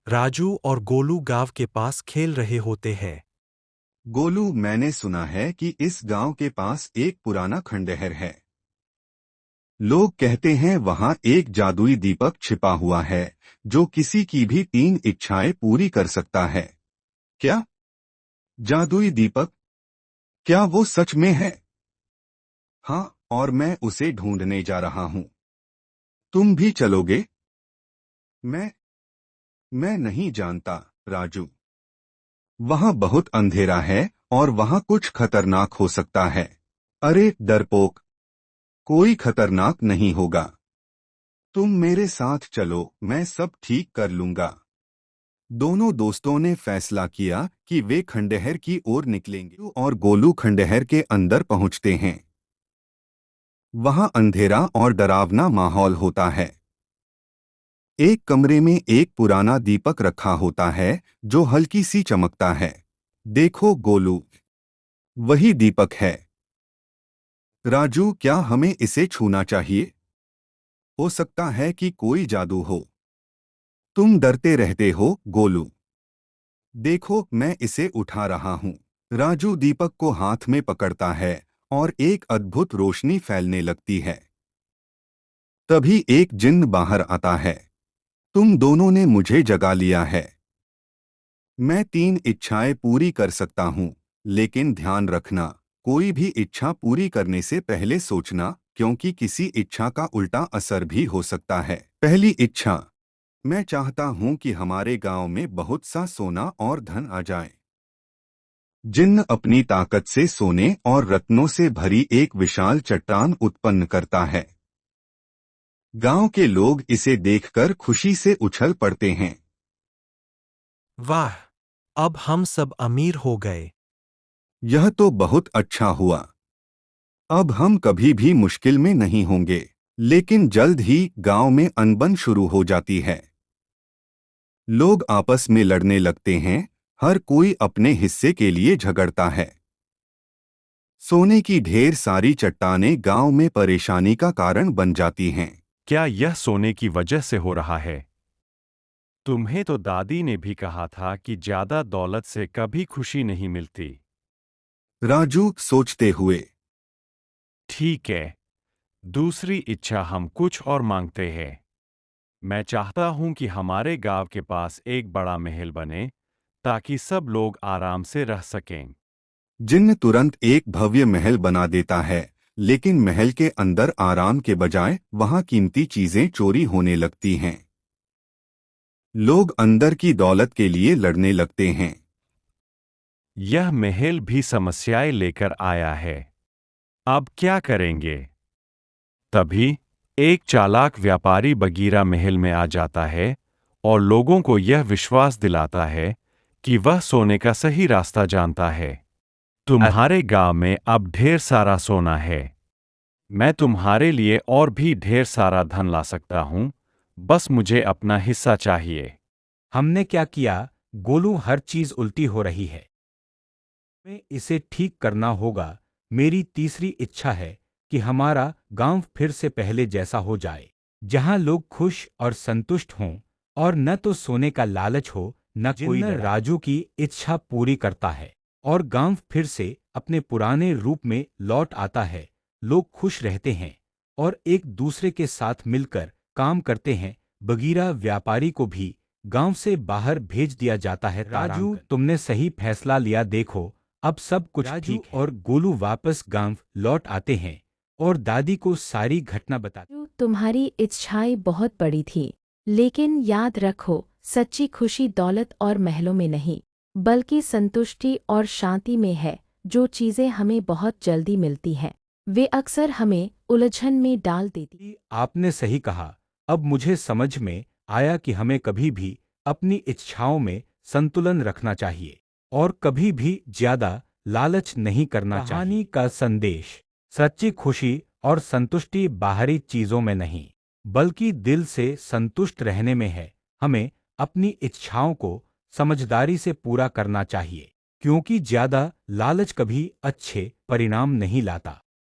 राजू और गोलू गांव के पास खेल रहे होते हैं। गोलू, मैंने सुना है कि इस गांव के पास एक पुराना खंडहर है। लोग कहते हैं वहां एक जादुई दीपक छिपा हुआ है जो किसी की भी 3 इच्छाएं पूरी कर सकता है। क्या? जादुई दीपक? क्या वो सच में है? हाँ, और मैं उसे ढूंढने जा रहा हूँ। तुम भी चलोगे? मैं मैं नहीं जानता, राजू। वहां बहुत अंधेरा है और वहां कुछ खतरनाक हो सकता है। अरे डरपोक, कोई खतरनाक नहीं होगा। तुम मेरे साथ चलो, मैं सब ठीक कर लूंगा। दोनों दोस्तों ने फैसला किया कि वे खंडहर की ओर निकलेंगे और गोलू खंडहर के अंदर पहुंचते हैं। वहां अंधेरा और डरावना माहौल होता है। एक कमरे में एक पुराना दीपक रखा होता है जो हल्की सी चमकता है। देखो गोलू, वही दीपक है। राजू, क्या हमें इसे छूना चाहिए? हो सकता है कि कोई जादू हो। तुम डरते रहते हो, गोलू। देखो, मैं इसे उठा रहा हूँ। राजू दीपक को हाथ में पकड़ता है और एक अद्भुत रोशनी फैलने लगती है। तभी एक जिन्न बाहर आता है। तुम दोनों ने मुझे जगा लिया है। मैं 3 इच्छाएं पूरी कर सकता हूँ, लेकिन ध्यान रखना, कोई भी इच्छा पूरी करने से पहले सोचना, क्योंकि किसी इच्छा का उल्टा असर भी हो सकता है। पहली इच्छा, मैं चाहता हूँ कि हमारे गांव में बहुत सा सोना और धन आ जाए। जिन्न अपनी ताकत से सोने और रत्नों से भरी एक विशाल चट्टान उत्पन्न करता है। गांव के लोग इसे देखकर खुशी से उछल पड़ते हैं। वाह, अब हम सब अमीर हो गए। यह तो बहुत अच्छा हुआ। अब हम कभी भी मुश्किल में नहीं होंगे। लेकिन जल्द ही गांव में अनबन शुरू हो जाती है। लोग आपस में लड़ने लगते हैं। हर कोई अपने हिस्से के लिए झगड़ता है। सोने की ढेर सारी चट्टानें गांव में परेशानी का कारण बन जाती हैं। क्या यह सोने की वजह से हो रहा है? तुम्हें तो दादी ने भी कहा था कि ज्यादा दौलत से कभी खुशी नहीं मिलती। राजू सोचते हुए, ठीक है, दूसरी इच्छा हम कुछ और मांगते हैं। मैं चाहता हूं कि हमारे गांव के पास एक बड़ा महल बने ताकि सब लोग आराम से रह सकें। जिन्न तुरंत एक भव्य महल बना देता है, लेकिन महल के अंदर आराम के बजाय वहां कीमती चीजें चोरी होने लगती हैं। लोग अंदर की दौलत के लिए लड़ने लगते हैं। यह महल भी समस्याएं लेकर आया है। अब क्या करेंगे? तभी एक चालाक व्यापारी बगीरा महल में आ जाता है और लोगों को यह विश्वास दिलाता है कि वह सोने का सही रास्ता जानता है। तुम्हारे गांव में अब ढेर सारा सोना है। मैं तुम्हारे लिए और भी ढेर सारा धन ला सकता हूं, बस मुझे अपना हिस्सा चाहिए। हमने क्या किया? गोलू, हर चीज उल्टी हो रही है। हमें इसे ठीक करना होगा। मेरी तीसरी इच्छा है कि हमारा गांव फिर से पहले जैसा हो जाए, जहां लोग खुश और संतुष्ट हों और न तो सोने का लालच हो न कोई डर। राजू की इच्छा पूरी करता है और गांव फिर से अपने पुराने रूप में लौट आता है। लोग खुश रहते हैं और एक दूसरे के साथ मिलकर काम करते हैं। बगीरा व्यापारी को भी गांव से बाहर भेज दिया जाता है। राजू, तुमने सही फैसला लिया। देखो, अब सब कुछ ठीक है। और गोलू वापस गांव लौट आते हैं और दादी को सारी घटना बताते। तुम्हारी इच्छाएं बहुत बड़ी थी, लेकिन याद रखो, सच्ची खुशी दौलत और महलों में नहीं, बल्कि संतुष्टि और शांति में है। जो चीजें हमें बहुत जल्दी मिलती हैं, वे अक्सर हमें उलझन में डाल देती। आपने सही कहा। अब मुझे समझ में आया कि हमें कभी भी अपनी इच्छाओं में संतुलन रखना चाहिए और कभी भी ज्यादा लालच नहीं करना चाहिए। कहानी का संदेश: सच्ची खुशी और संतुष्टि बाहरी चीजों में नहीं, बल्कि दिल से संतुष्ट रहने में है। हमें अपनी इच्छाओं को समझदारी से पूरा करना चाहिए, क्योंकि ज्यादा लालच कभी अच्छे परिणाम नहीं लाता।